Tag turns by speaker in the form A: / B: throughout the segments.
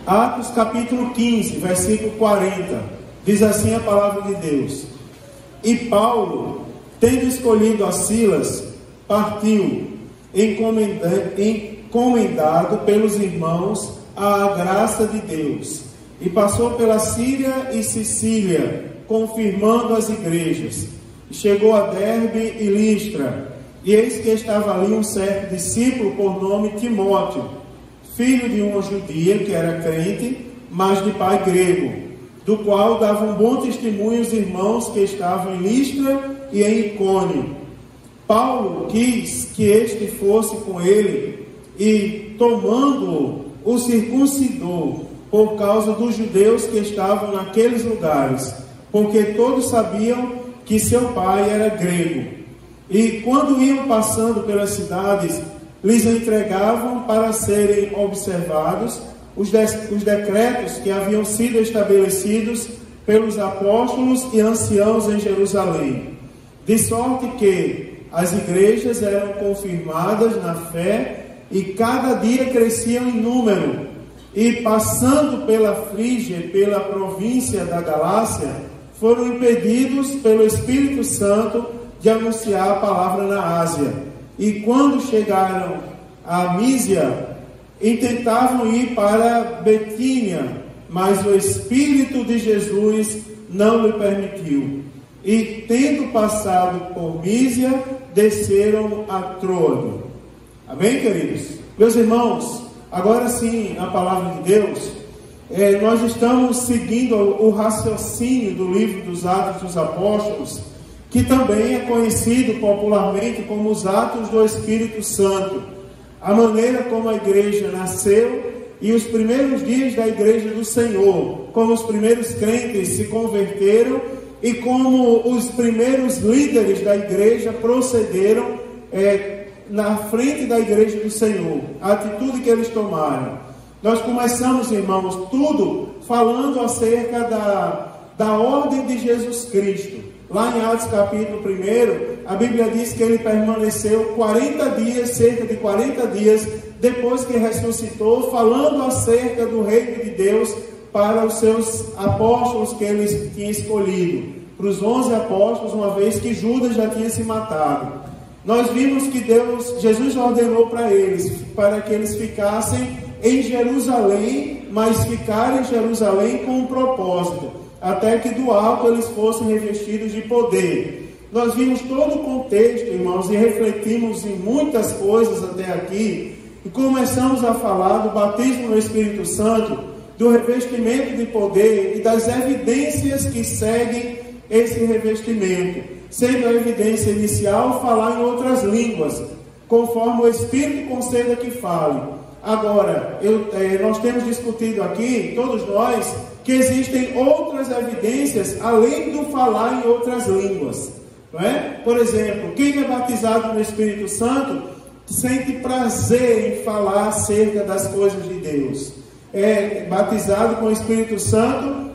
A: Atos capítulo 15, versículo 40, diz assim a palavra de Deus: E Paulo, tendo escolhido a Silas, partiu, encomendado pelos irmãos à graça de Deus, e passou pela Síria e Sicília, confirmando as igrejas. E chegou a Derbe e Listra, e eis que estava ali um certo discípulo por nome Timóteo, filho de uma judia que era crente, mas de pai grego, do qual davam bom testemunho os irmãos que estavam em Listra e em Icônio. Paulo quis que este fosse com ele, e tomando-o, o circuncidou, por causa dos judeus que estavam naqueles lugares, porque todos sabiam que seu pai era grego. E quando iam passando pelas cidades, lhes entregavam para serem observados os decretos que haviam sido estabelecidos pelos apóstolos e anciãos em Jerusalém, de sorte que as igrejas eram confirmadas na fé e cada dia cresciam em número. E passando pela Frígia e pela província da Galácia, foram impedidos pelo Espírito Santo de anunciar a palavra na Ásia. E quando chegaram a Mísia, intentavam ir para Betínia, mas o Espírito de Jesus não lhe permitiu. E tendo passado por Mísia, desceram a Troade. Amém, queridos? Meus irmãos, agora sim, a palavra de Deus, nós estamos seguindo o raciocínio do livro dos Atos dos Apóstolos, que também é conhecido popularmente como os Atos do Espírito Santo. A maneira como a igreja nasceu e os primeiros dias da igreja do Senhor, como os primeiros crentes se converteram e como os primeiros líderes da igreja procederam na frente da igreja do Senhor, a atitude que eles tomaram. Nós começamos, irmãos, tudo falando acerca da ordem de Jesus Cristo. Lá em Atos capítulo 1, a Bíblia diz que ele permaneceu 40 dias, cerca de 40 dias, depois que ressuscitou, falando acerca do reino de Deus para os seus apóstolos que ele tinha escolhido, para os 11 apóstolos, uma vez que Judas já tinha se matado. Nós vimos que Jesus ordenou para eles, para que eles ficassem em Jerusalém, mas ficaram em Jerusalém com um propósito, até que do alto eles fossem revestidos de poder. Nós vimos todo o contexto, irmãos, e refletimos em muitas coisas até aqui, e começamos a falar do batismo no Espírito Santo, do revestimento de poder e das evidências que seguem esse revestimento, sendo a evidência inicial falar em outras línguas, conforme o Espírito conceda que fale. Agora, nós temos discutido aqui, todos nós, que existem outras evidências além do falar em outras línguas, não é? Por exemplo, quem é batizado no Espírito Santo sente prazer em falar acerca das coisas de Deus. É batizado com o Espírito Santo.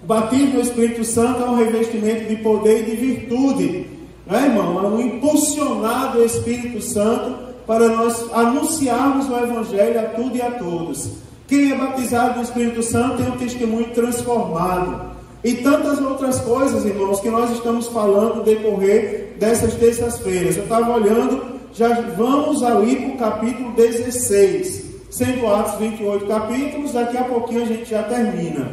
A: O batismo do Espírito Santo é um revestimento de poder e de virtude, não é, irmão? É um impulsionar do Espírito Santo para nós anunciarmos o Evangelho a tudo e a todos. Quem é batizado no Espírito Santo tem um testemunho transformado. E tantas outras coisas, irmãos, que nós estamos falando no decorrer dessas terças-feiras. Eu estava olhando, já vamos ali para o capítulo 16. Sendo Atos 28 capítulos, daqui a pouquinho a gente já termina.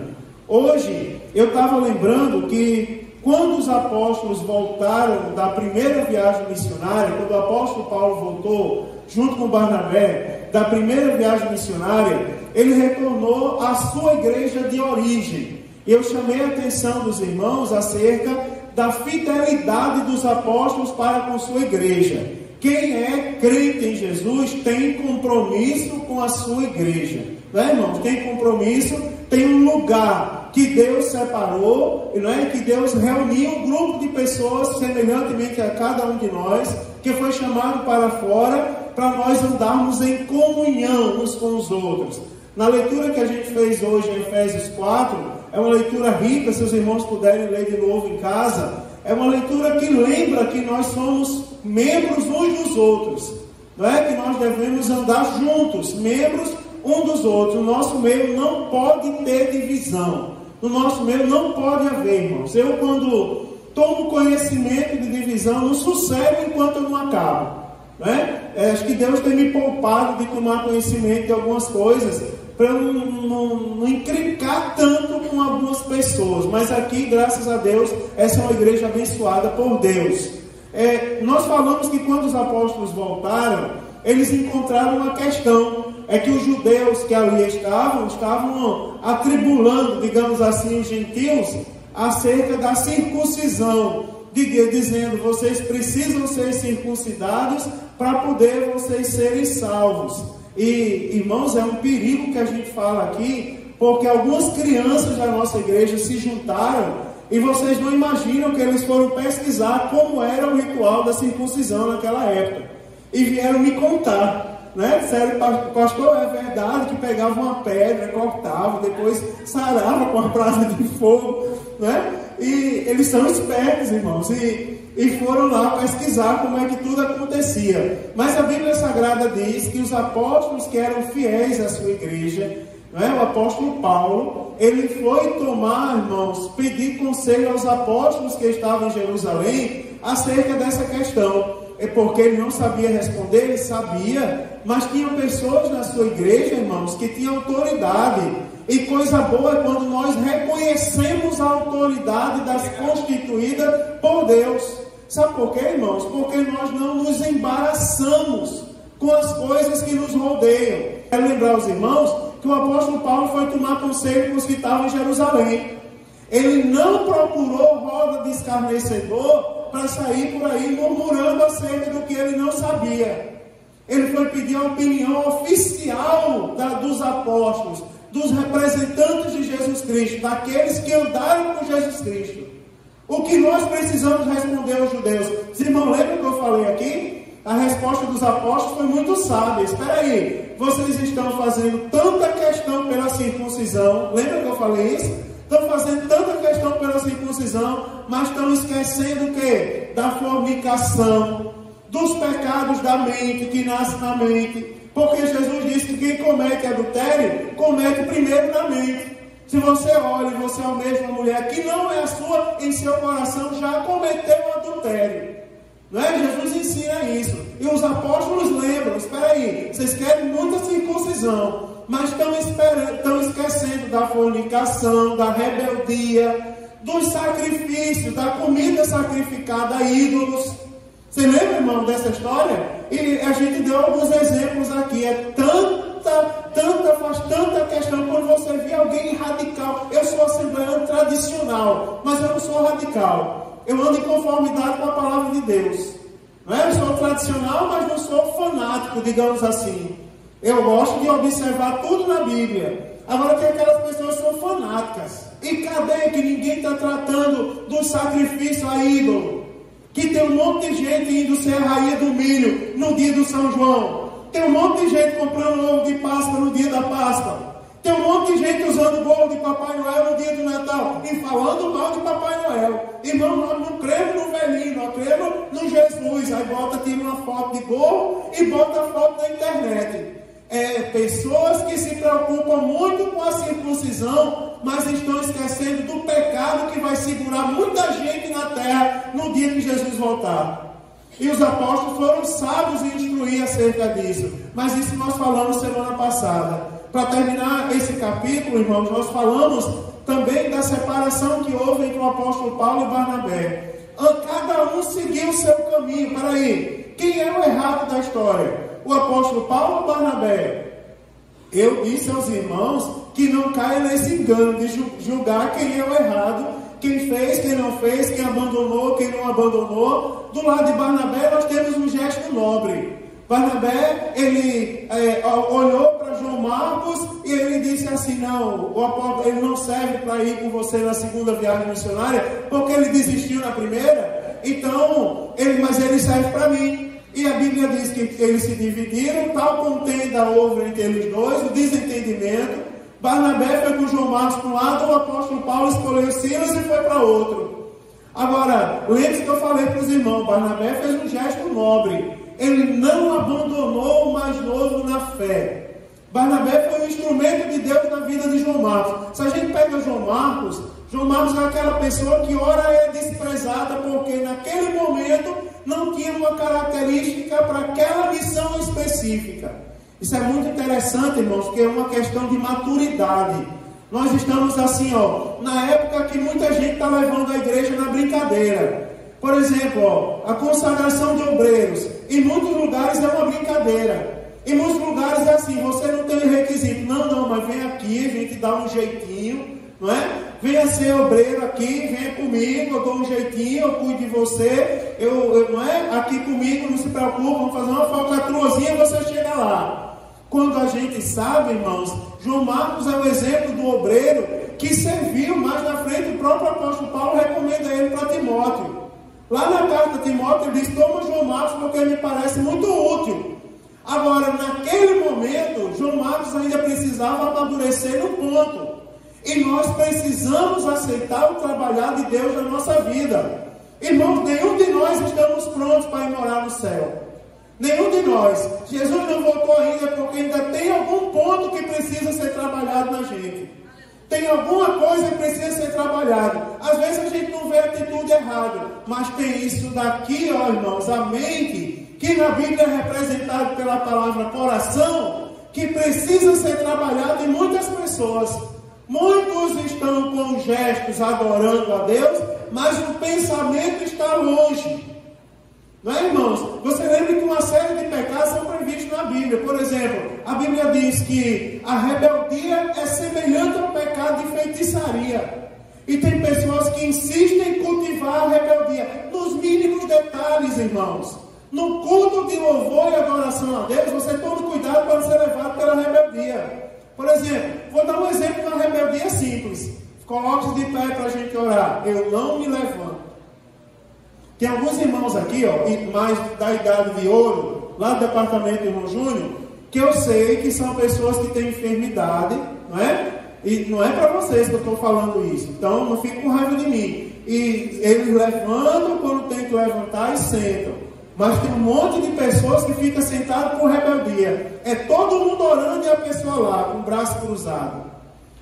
A: Hoje, eu estava lembrando que quando os apóstolos voltaram da primeira viagem missionária, quando o apóstolo Paulo voltou, junto com Barnabé, da primeira viagem missionária, ele retornou à sua igreja de origem. Eu chamei a atenção dos irmãos acerca da fidelidade dos apóstolos para com sua igreja. Quem é crente em Jesus tem compromisso com a sua igreja, não é, irmãos? Tem compromisso, tem um lugar que Deus separou, não é? Que Deus reuniu um grupo de pessoas semelhantemente a cada um de nós, que foi chamado para fora para nós andarmos em comunhão uns com os outros. Na leitura que a gente fez hoje em Efésios 4, é uma leitura rica, se os irmãos puderem ler de novo em casa, é uma leitura que lembra que nós somos membros uns dos outros, não é? Que nós devemos andar juntos, membros um dos outros. No nosso meio não pode ter divisão. No nosso meio não pode haver, irmãos. Eu, quando tomo conhecimento de divisão, não sossego enquanto eu não acabo. Né? Acho que Deus tem me poupado de tomar conhecimento de algumas coisas, para eu não encrencar tanto com algumas pessoas. Mas aqui, graças a Deus, essa é uma igreja abençoada por Deus. Nós falamos que quando os apóstolos voltaram, eles encontraram uma questão. É que os judeus que ali estavam atribulando, digamos assim, os gentios, acerca da circuncisão, dizendo: vocês precisam ser circuncidados para poder vocês serem salvos. E, irmãos, é um perigo que a gente fala aqui, porque algumas crianças da nossa igreja se juntaram, e vocês não imaginam que eles foram pesquisar como era o ritual da circuncisão naquela época, e vieram me contar. Né? Sério, pastor, é verdade que pegava uma pedra, cortava, depois sarava com a brasa de fogo, né? E eles são espertos, irmãos, e foram lá pesquisar como é que tudo acontecia. Mas a Bíblia Sagrada diz que os apóstolos que eram fiéis à sua igreja, né? O apóstolo Paulo, ele foi tomar, irmãos, pedir conselho aos apóstolos que estavam em Jerusalém acerca dessa questão. É porque ele não sabia responder, ele sabia, mas tinha pessoas na sua igreja, irmãos, que tinham autoridade. E coisa boa é quando nós reconhecemos a autoridade das constituídas por Deus. Sabe por quê, irmãos? Porque nós não nos embaraçamos com as coisas que nos rodeiam. Quero lembrar os irmãos que o apóstolo Paulo foi tomar conselho com os que estavam em Jerusalém. Ele não procurou roda de escarnecedor para sair por aí murmurando acerca do que ele não sabia. Ele foi pedir a opinião oficial dos apóstolos, dos representantes de Jesus Cristo, daqueles que andaram com Jesus Cristo. O que nós precisamos responder aos judeus? Os irmãos, lembram que eu falei aqui? A resposta dos apóstolos foi muito sábia. Espera aí, vocês estão fazendo tanta questão pela circuncisão. Lembra que eu falei isso? Estão fazendo tanta questão pela circuncisão, mas estão esquecendo o quê? Da fornicação, dos pecados da mente, que nascem na mente. Porque Jesus disse que quem comete adultério, comete primeiro na mente. Se você olha e você almeja uma mulher que não é a sua, em seu coração já cometeu adultério. Não é? Jesus ensina isso. E os apóstolos lembram: espera aí, vocês querem muita circuncisão, mas estão esquecendo da fornicação, da rebeldia, dos sacrifícios, da comida sacrificada a ídolos. Você lembra, irmão, dessa história? E a gente deu alguns exemplos aqui. Faz tanta questão quando você vê alguém radical. Eu sou assembleano tradicional, mas eu não sou radical. Eu ando em conformidade com a palavra de Deus. Não é? Eu sou tradicional, mas não sou fanático, digamos assim. Eu gosto de observar tudo na Bíblia. Agora tem aquelas pessoas que são fanáticas. E cadê que ninguém está tratando do sacrifício a ídolo? Que tem um monte de gente indo ser a rainha do milho no dia do São João. Tem um monte de gente comprando ovo de Páscoa no dia da Páscoa. Tem um monte de gente usando bolo de Papai Noel no dia do Natal e falando mal de Papai Noel. Irmão, nós não cremos no velhinho, nós cremos no Jesus. Aí tira uma foto de bolo e bota a foto na internet. Pessoas que se preocupam muito com a circuncisão, mas estão esquecendo do pecado que vai segurar muita gente na terra no dia que Jesus voltar. E os apóstolos foram sábios em instruir acerca disso. Mas isso nós falamos semana passada. Para terminar esse capítulo, irmãos, nós falamos também da separação que houve entre o apóstolo Paulo e Barnabé. Cada um seguiu o seu caminho. Peraí, quem é o errado da história? O apóstolo Paulo ou Barnabé? Eu disse aos irmãos que não caia nesse engano de julgar quem é o errado, quem fez, quem não fez, quem abandonou, quem não abandonou. Do lado de Barnabé nós temos um gesto nobre. Barnabé, ele olhou para João Marcos e ele disse assim: não, o apóstolo, ele não serve para ir com você na segunda viagem missionária, porque ele desistiu na primeira, então, mas ele serve para mim. E a Bíblia diz que eles se dividiram, tal contenda houve entre eles dois, o desentendimento. Barnabé foi com João Marcos para um lado, o apóstolo Paulo escolheu Silas e foi para outro. Agora, lembre-se que eu falei para os irmãos, Barnabé fez um gesto nobre. Ele não abandonou o mais novo na fé. Barnabé foi um instrumento de Deus na vida de João Marcos. Se a gente pega João Marcos é aquela pessoa que ora é desprezada porque naquele momento não tinha uma característica para aquela missão específica. Isso é muito interessante, irmãos, porque é uma questão de maturidade. Nós estamos assim, na época que muita gente está levando a igreja na brincadeira. Por exemplo, a consagração de obreiros. Em muitos lugares é uma brincadeira. Em muitos lugares é assim, você não tem requisito. Não, mas vem aqui, a gente dá um jeitinho, não é? Venha ser obreiro aqui, venha comigo, eu dou um jeitinho, eu cuido de você, não é? Aqui comigo, não se preocupe, vamos fazer uma falcatruazinha e você chega lá. Quando a gente sabe, irmãos, João Marcos é o exemplo do obreiro que serviu mais na frente. O próprio apóstolo Paulo recomenda ele para Timóteo. Lá na carta de Timóteo ele diz: toma João Marcos porque ele me parece muito útil. Agora, naquele momento, João Marcos ainda precisava amadurecer no ponto. E nós precisamos aceitar o trabalhar de Deus na nossa vida. Irmãos, nenhum de nós estamos prontos para ir morar no céu. Nenhum de nós. Jesus não voltou ainda porque ainda tem algum ponto que precisa ser trabalhado na gente. Tem alguma coisa que precisa ser trabalhada. Às vezes a gente não vê a atitude errada, mas tem isso daqui, irmãos, a mente, que na Bíblia é representado pela palavra coração, que precisa ser trabalhado em muitas pessoas. Muitos estão com gestos adorando a Deus, mas o pensamento está longe. Não é, irmãos? Você lembra que uma série de pecados são previstos na Bíblia. Por exemplo, a Bíblia diz que a rebeldia é semelhante ao pecado de feitiçaria. E tem pessoas que insistem em cultivar a rebeldia nos mínimos detalhes, irmãos. No culto de louvor e adoração a Deus, você toma cuidado para não ser levado pela rebeldia. Por exemplo, vou dar um exemplo de uma rebeldia simples. Coloque-se de pé para a gente orar. Eu não me levanto. Tem alguns irmãos aqui, mais da idade de ouro, lá do departamento do irmão Júnior, que eu sei que são pessoas que têm enfermidade, não é? E não é para vocês que eu estou falando isso. Então, não fique com raiva de mim. E eles levantam quando tem que levantar e sentam. Mas tem um monte de pessoas que ficam sentadas por rebeldia. É todo mundo orando e a pessoa lá, com o braço cruzado.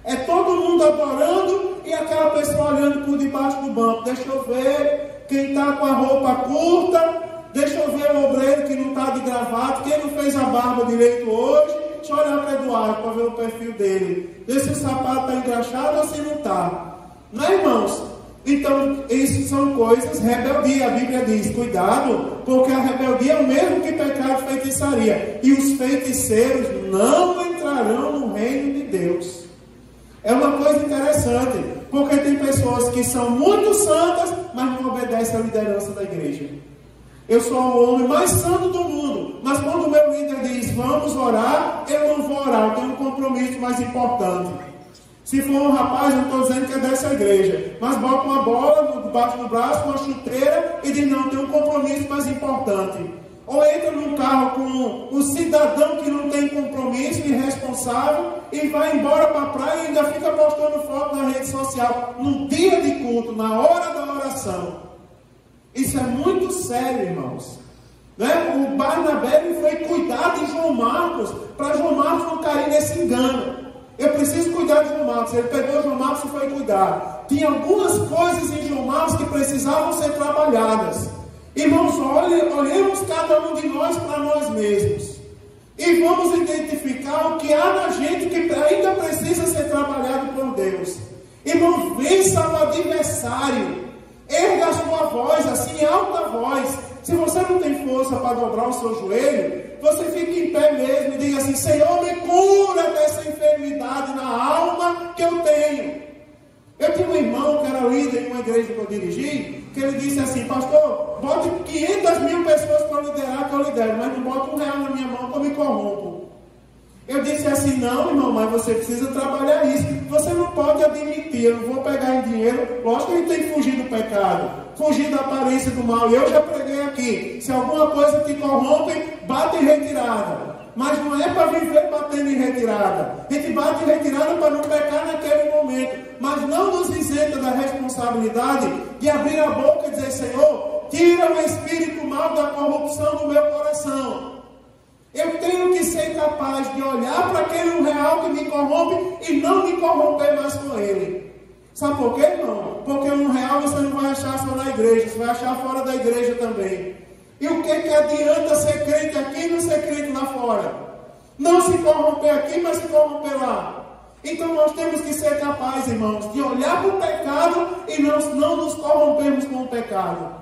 A: É todo mundo adorando e aquela pessoa olhando por debaixo do banco. Deixa eu ver quem está com a roupa curta. Deixa eu ver o obreiro que não está de gravata. Quem não fez a barba direito hoje. Deixa eu olhar para Eduardo para ver o perfil dele. Ver se o sapato está engraxado ou se não está. Não é, irmãos? Então, isso são coisas, rebeldia. A Bíblia diz, cuidado, porque a rebeldia é o mesmo que pecado de feitiçaria. E os feiticeiros não entrarão no reino de Deus. É uma coisa interessante, porque tem pessoas que são muito santas, mas não obedecem à liderança da igreja. Eu sou o homem mais santo do mundo, mas quando o meu líder diz, vamos orar, eu não vou orar, eu tenho um compromisso mais importante. Se for um rapaz, eu não estou dizendo que é dessa igreja, mas bota uma bola debaixo do braço, uma chuteira e diz, não, tem um compromisso mais importante. Ou entra num carro com um cidadão que não tem compromisso, irresponsável, e vai embora para a praia e ainda fica postando foto na rede social, no dia de culto, na hora da oração. Isso é muito sério, irmãos. Né? O Barnabé foi cuidar de João Marcos, para João Marcos não cair nesse engano. Eu preciso cuidar de João Marcos. Ele pegou João Marcos e foi cuidar. Tinha algumas coisas em João Marcos que precisavam ser trabalhadas. Irmãos, olhemos cada um de nós para nós mesmos. E vamos identificar o que há na gente que ainda precisa ser trabalhado por Deus. Irmãos, vença o adversário. Erga a sua voz, assim, em alta voz. Se você não tem força para dobrar o seu joelho, você fica em pé mesmo e diga assim, Senhor, me cura dessa enfermidade na alma que eu tenho. Eu tinha um irmão que era líder em uma igreja que eu dirigi, que ele disse assim, pastor, bote 500 mil pessoas para liderar que eu lidero, mas não bote R$1 na minha mão que eu me corrompo. Eu disse assim, não, irmão, mas você precisa trabalhar isso. Você não pode admitir, eu não vou pegar em dinheiro. Lógico que a gente tem que fugir do pecado, fugir da aparência do mal. E eu já preguei aqui, se alguma coisa te corrompe, bate em retirada. Mas não é para viver batendo em retirada. A gente bate em retirada para não pecar naquele momento. Mas não nos isenta da responsabilidade de abrir a boca e dizer, Senhor, tira o espírito mal da corrupção do meu coração. Eu tenho que ser capaz de olhar para aquele corrompe e não me corromper mais com ele. Sabe por quê, irmão? Porque R$1 você não vai achar só na igreja, você vai achar fora da igreja também. E o que adianta ser crente aqui e não ser crente lá fora? Não se corromper aqui, mas se corromper lá. Então nós temos que ser capazes, irmãos, de olhar para o pecado e nós não nos corrompermos com o pecado.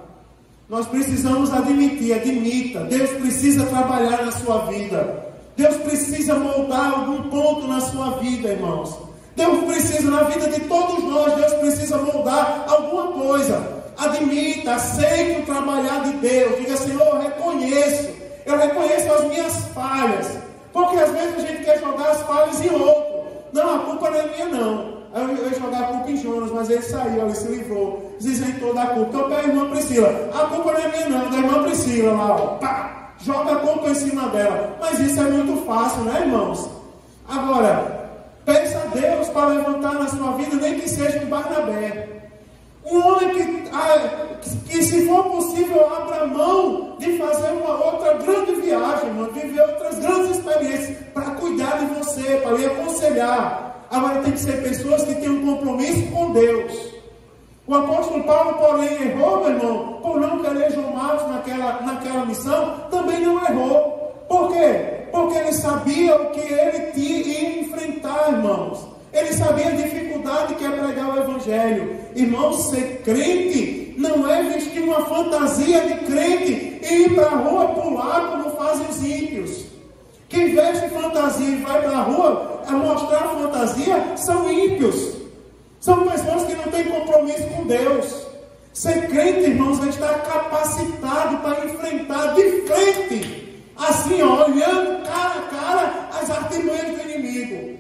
A: Nós precisamos admita. Deus precisa trabalhar na sua vida. Deus precisa moldar algum ponto na sua vida, irmãos. Deus precisa, na vida de todos nós, Deus precisa moldar alguma coisa. Admita, aceite o trabalhar de Deus. Diga, Senhor, eu reconheço as minhas falhas. Porque às vezes a gente quer jogar as falhas em outro. Não, a culpa não é minha, não. Eu ia jogar a culpa em Jonas, mas ele saiu, ele se livrou, se isentou da culpa. Então pega a irmã Priscila. A culpa não é minha, não, da irmã Priscila lá, ó. Pá, joga a culpa em cima dela. Mas isso é muito fácil, né, irmãos? Agora, peça a Deus para levantar na sua vida, nem que seja um Barnabé. Um homem que se for possível, abra mão de fazer uma outra grande viagem, irmão, viver outras grandes experiências, para cuidar de você, para lhe aconselhar. Agora tem que ser pessoas que têm um compromisso com Deus. O apóstolo Paulo, porém, errou, meu irmão, por não querer João Marcos naquela missão, também não errou. Por quê? Porque ele sabia o que ele ia enfrentar, irmãos. Ele sabia a dificuldade que é pregar o Evangelho. Irmãos, ser crente não é vestir uma fantasia de crente e ir para a rua pular como fazem os ímpios. Quem veste fantasia e vai para a rua a mostrar fantasia são ímpios. São pessoas que não têm compromisso com Deus. Ser crente, irmãos, é estar capacitado para enfrentar de frente, assim, ó, olhando cara a cara as artimanhas do inimigo.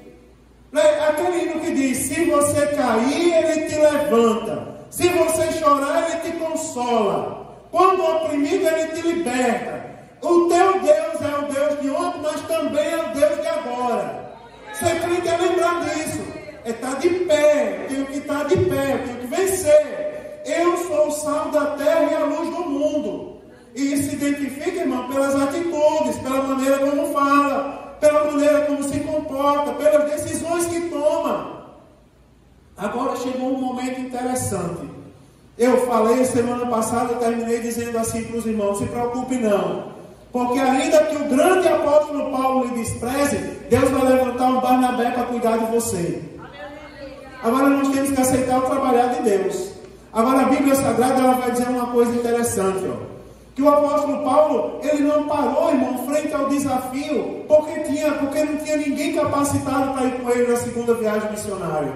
A: Aquele hino que diz: se você cair, ele te levanta. Se você chorar, ele te consola. Quando oprimido, ele te liberta. O teu Deus é o Deus de ontem, mas também é o Deus de agora. Ser crente é lembrar disso. É estar de pé. Eu tenho que estar de pé, eu tenho que vencer. Eu sou o sal da terra e a luz do mundo. E isso se identifica, irmão, pelas atitudes, pela maneira como fala, pela maneira como se comporta, pelas decisões que toma. Agora chegou um momento interessante. Eu falei semana passada, eu terminei dizendo assim para os irmãos: não se preocupe não, porque ainda que o grande apóstolo Paulo lhe despreze, Deus vai levantar um Barnabé para cuidar de você. Agora nós temos que aceitar o trabalhar de Deus. Agora a Bíblia Sagrada ela vai dizer uma coisa interessante, ó. Que o apóstolo Paulo, ele não parou, irmão, frente ao desafio, porque não tinha ninguém capacitado para ir com ele na segunda viagem missionária.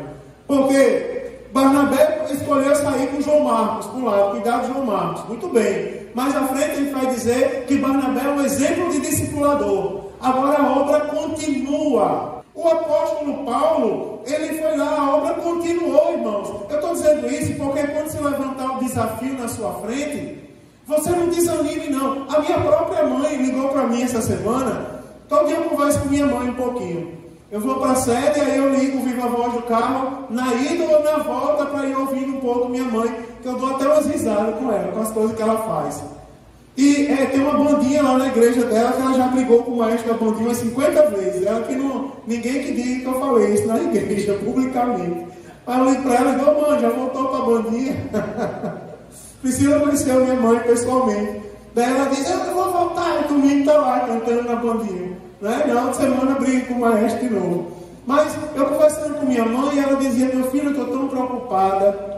A: Porque Barnabé escolheu sair com João Marcos, por lá, cuidar de João Marcos, muito bem. Mais à frente ele vai dizer que Barnabé é um exemplo de discipulador. Agora a obra continua. O apóstolo Paulo, ele foi lá, a obra continuou, irmãos. Eu estou dizendo isso porque quando se levantar o desafio na sua frente, você não desanime não. A minha própria mãe ligou para mim essa semana. Todo dia eu converso com minha mãe um pouquinho. Eu vou para a sede, aí eu ligo o viva voz do carro, na ida ou na volta, para ir ouvindo um pouco minha mãe, que eu dou até umas risadas com ela, com as coisas que ela faz. E tem uma bandinha lá na igreja dela, que ela já brigou com o maestro da bandinha umas 50 vezes. Ela que não, ninguém que diga que eu falei isso na igreja, publicamente. Aí eu ligo para ela e digo: mãe, já voltou para a bandinha? Priscila conheceu minha mãe pessoalmente. Daí ela diz: eu vou voltar, e domingo está lá cantando na bandinha. Né? Na outra semana brigo com o maestro de novo. Mas eu conversando com minha mãe, ela dizia: meu filho, eu estou tão preocupada.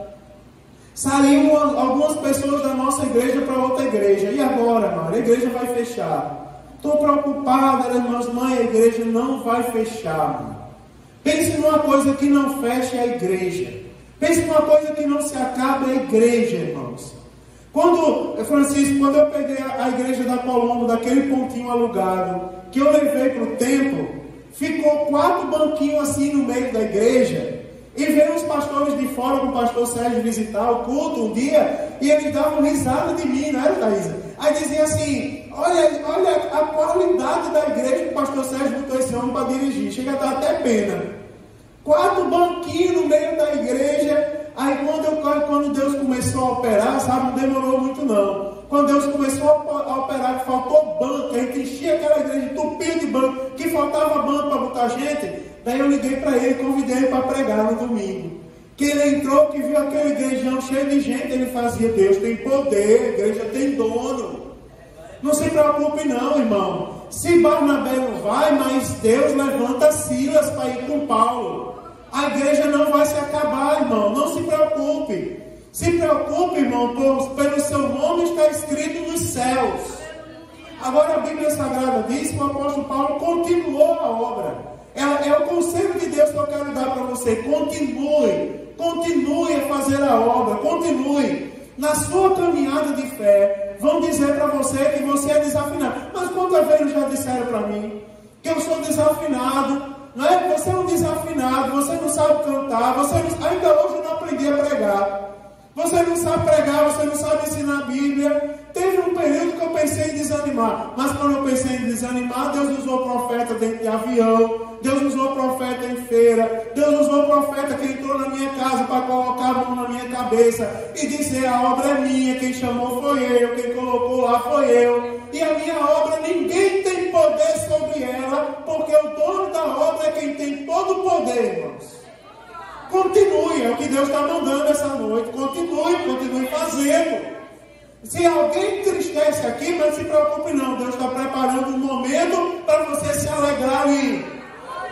A: Saíram algumas pessoas da nossa igreja para outra igreja. E agora, mãe? A igreja vai fechar. Estou preocupada, irmãos. Mãe, a igreja não vai fechar. Mãe. Pense numa coisa que não feche a igreja. Pense numa coisa que não se acabe a igreja, irmãos. Francisco, quando eu peguei a igreja da Colombo, daquele pontinho alugado, que eu levei para o templo, ficou 4 banquinhos assim no meio da igreja, e veio os pastores de fora, com o pastor Sérgio visitar o culto um dia, e eles davam risada de mim, não era, Thaisa? Aí dizia assim: olha a qualidade da igreja que o pastor Sérgio botou esse homem para dirigir, chega a dar até pena. 4 banquinhos no meio da igreja. Aí quando Deus começou a operar, sabe, não demorou muito não. Quando Deus começou a operar, que faltou banco, a gente enchia aquela igreja entupida de banco, que faltava banco para botar gente, Daí eu liguei para ele, convidei ele para pregar no domingo. Que ele entrou, que viu aquele igrejão cheio de gente, ele fazia: Deus tem poder, a igreja tem dono. Não se preocupe não, irmão. Se Barnabé não vai, mas Deus levanta Silas para ir com Paulo. A igreja não vai se acabar, irmão. Não se preocupe. Se preocupe, irmão, pelo seu nome está escrito nos céus. Agora a Bíblia Sagrada diz que o apóstolo Paulo continuou a obra. É o conselho de Deus que eu quero dar para você. Continue a fazer a obra. Continue. Na sua caminhada de fé, vão dizer para você que você é desafinado. Mas quantas vezes já disseram para mim que eu sou desafinado? Não é? Você é um desafinado, você não sabe cantar, ainda hoje eu não aprendi a pregar. Você não sabe pregar, você não sabe ensinar a Bíblia. Teve um período que eu pensei em desanimar, mas quando eu pensei em desanimar, Deus usou profeta dentro de avião, Deus usou profeta em feira, Deus usou profeta que entrou na minha casa para colocar a mão na minha cabeça e dizer: a obra é minha, quem chamou foi eu, quem colocou lá foi eu, e a minha obra ninguém tem poder sobre ela, porque o dono da obra é quem tem todo o poder, irmãos. Continue, é o que Deus está mandando essa noite. Continue fazendo. Se alguém entristece aqui, não se preocupe não. Deus está preparando um momento para você se alegrar ali.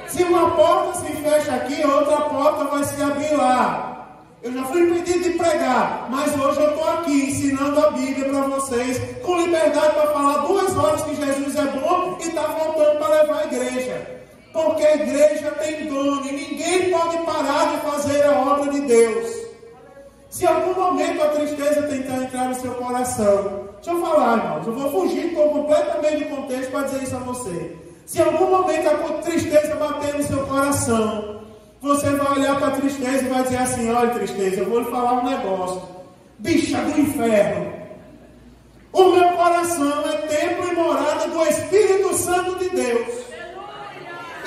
A: Se uma porta se fecha aqui, outra porta vai se abrir lá. Eu já fui impedido de pregar, mas hoje eu estou aqui ensinando a Bíblia para vocês, com liberdade para falar 2 horas que Jesus é bom e está voltando para levar a igreja. Porque a igreja tem dono e ninguém pode parar de fazer a obra de Deus. Se em algum momento a tristeza tentar entrar no seu coração, deixa eu falar, irmãos, eu vou fugir completamente do contexto para dizer isso a você. Se em algum momento a tristeza bater no seu coração, você vai olhar para a tristeza e vai dizer assim: olha, tristeza, eu vou lhe falar um negócio. Bicha do inferno. O meu coração é templo e morada do Espírito Santo de Deus.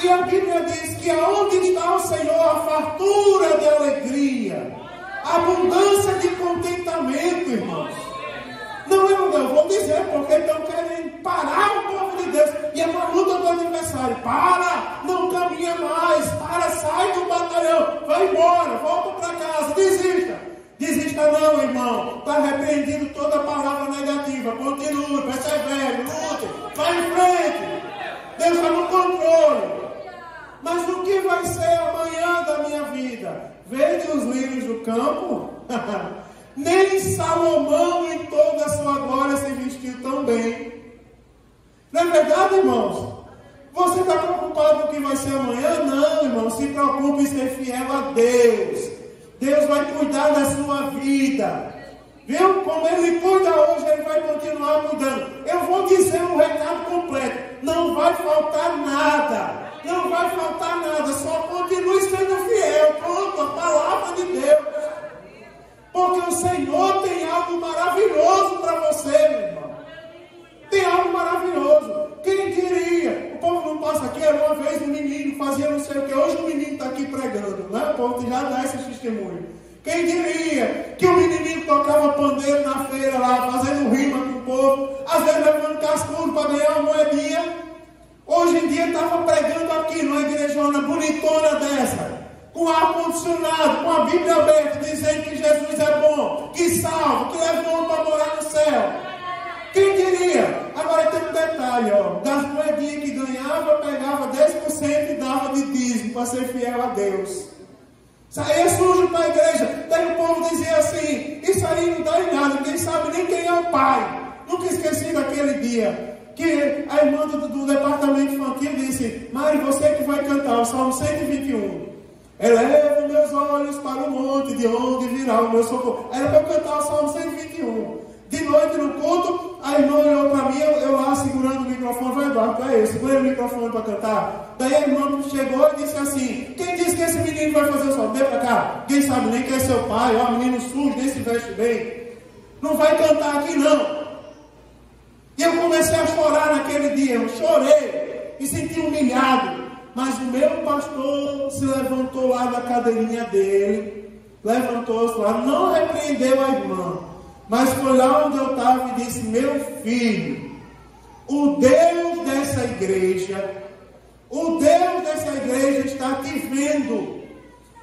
A: E a Bíblia diz que aonde está o Senhor, a fartura de alegria, a abundância de contentamento, irmãos. Não, eu vou dizer, porque estão querendo parar o povo de Deus. E é uma luta do adversário. Para, não caminha mais. Para, sai do batalhão. Vai embora, volta para casa, desista. Desista não, irmão. Está repreendido toda palavra negativa. Continue, persevere, lute, vai em frente. Deus está no controle. Mas o que vai ser amanhã da minha vida? Vede os lírios do campo? Nem Salomão em toda a sua glória se vestiu tão bem. Não é verdade, irmãos? Você está preocupado com o que vai ser amanhã? Não, irmão. Se preocupe em ser fiel a Deus. Deus vai cuidar da sua vida. Viu? Como Ele cuida hoje, Ele vai continuar cuidando. Eu vou dizer um recado completo. Não vai faltar nada. Não vai faltar nada. Só continue sendo fiel. Pronto, a palavra de Deus. Porque o Senhor tem algo maravilhoso para você, meu irmão. Tem algo maravilhoso. Quem diria? O povo não passa aqui. Era uma vez um menino fazia não sei o que. Hoje o menino está aqui pregando, né? O povo já dá esse testemunho. Quem diria que o menininho tocava pandeiro na feira lá, fazendo rima com o povo, às vezes levando cascudo para ganhar uma moedinha. Hoje em dia estava pregando aqui numa igrejona bonitona dessa, com ar-condicionado, com a Bíblia aberta, dizendo que Jesus é bom, que salva, que levou para morar no céu. Quem diria? Agora tem um detalhe, ó, das moedinhas que ganhava, pegava 10% e dava de dízimo para ser fiel a Deus. Saía sujo para a igreja. Daí o povo dizia assim: isso aí não dá em nada, ninguém sabe nem quem é o pai. Nunca esqueci daquele dia que a irmã do departamento infantil disse: Mari, você que vai cantar o Salmo 121. Eleva meus olhos para o monte, de onde virá o meu socorro. Era para eu cantar o Salmo 121. De noite no culto, a irmã olhou para mim, eu lá segurando o microfone. Vai, Eduardo, para eu segurei o microfone para cantar. Daí a irmã chegou e disse assim: quem disse que esse menino vai fazer o salmo? Vem para cá. Quem sabe nem que é seu pai, ó, menino sujo, nem se veste bem. Não vai cantar aqui não. E eu comecei a chorar naquele dia. Eu chorei, me senti humilhado. Mas o meu pastor se levantou lá da cadeirinha dele, levantou-se lá, não repreendeu a irmã, mas foi lá onde eu estava e disse: meu filho, o Deus dessa igreja, o Deus Deus dessa igreja está te vendo.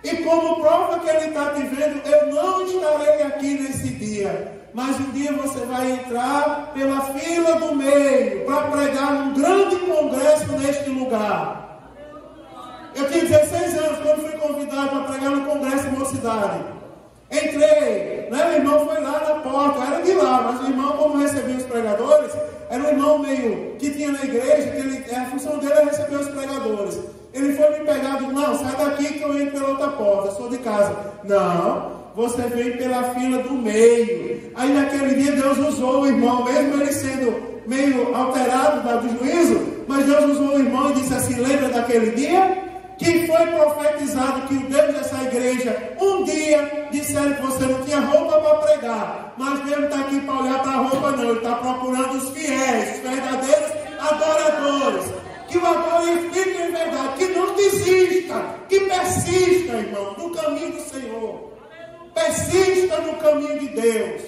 A: E como prova que Ele está te vendo, eu não estarei aqui nesse dia. Mas um dia você vai entrar pela fila do meio para pregar um grande congresso neste lugar. Eu tinha 16 anos quando fui convidado para pregar no congresso de Mocidade. Entrei, né? O irmão foi lá na porta, era de lá, mas o irmão, como recebia os pregadores, era um irmão meio que tinha na igreja, que a função dele era receber os pregadores. Ele foi me pegar e disse: não, sai daqui que eu entro pela outra porta, eu sou de casa. Não, você vem pela fila do meio. Aí naquele dia Deus usou o irmão, mesmo ele sendo meio alterado do juízo, mas Deus usou o irmão e disse assim: lembra daquele dia? Que foi profetizado que o Deus dessa igreja, um dia, disseram que você não tinha roupa para pregar, mas Deus não está aqui para olhar para a roupa não, Ele está procurando os fiéis, os verdadeiros adoradores, que o glorifiquem em verdade, que não desista, que persista, irmão, no caminho do Senhor, persista no caminho de Deus.